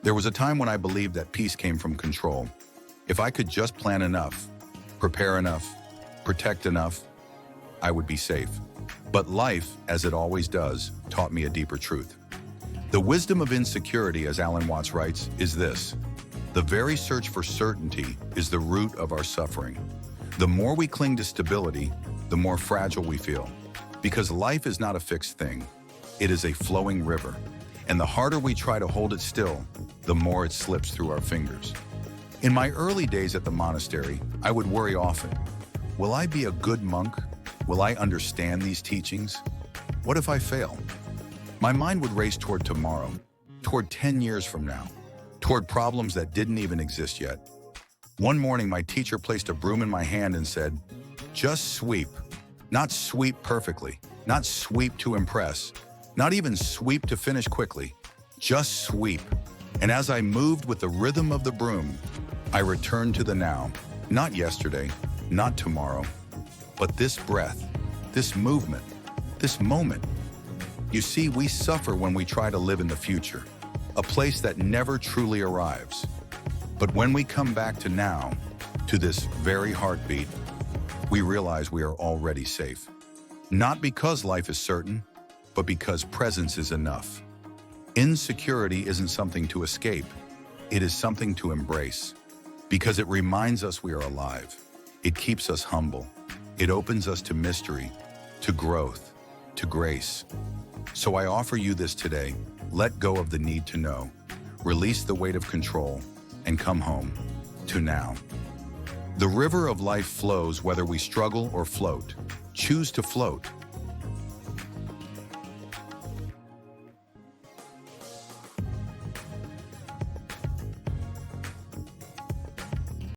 There was a time when I believed that peace came from control. If I could just plan enough, prepare enough, protect enough, I would be safe. But life, as it always does, taught me a deeper truth. The wisdom of insecurity, as Alan Watts writes, is this: the very search for certainty is the root of our suffering. The more we cling to stability, the more fragile we feel. Because life is not a fixed thing. It is a flowing river. And the harder we try to hold it still, the more it slips through our fingers. In my early days at the monastery, I would worry often. Will I be a good monk? Will I understand these teachings? What if I fail? My mind would race toward tomorrow, toward 10 years from now, toward problems that didn't even exist yet. One morning, my teacher placed a broom in my hand and said, "Just sweep. Not sweep perfectly, not sweep to impress, not even sweep to finish quickly. Just sweep." And as I moved with the rhythm of the broom, I returned to the now, not yesterday, not tomorrow, but this breath, this movement, this moment. You see, we suffer when we try to live in the future, a place that never truly arrives. But when we come back to now, to this very heartbeat, we realize we are already safe. Not because life is certain, but because presence is enough. Insecurity isn't something to escape. It is something to embrace. Because it reminds us we are alive. It keeps us humble. It opens us to mystery, to growth, to grace. So I offer you this today. Let go of the need to know. Release the weight of control and come home to now. The river of life flows whether we struggle or float. Choose to float.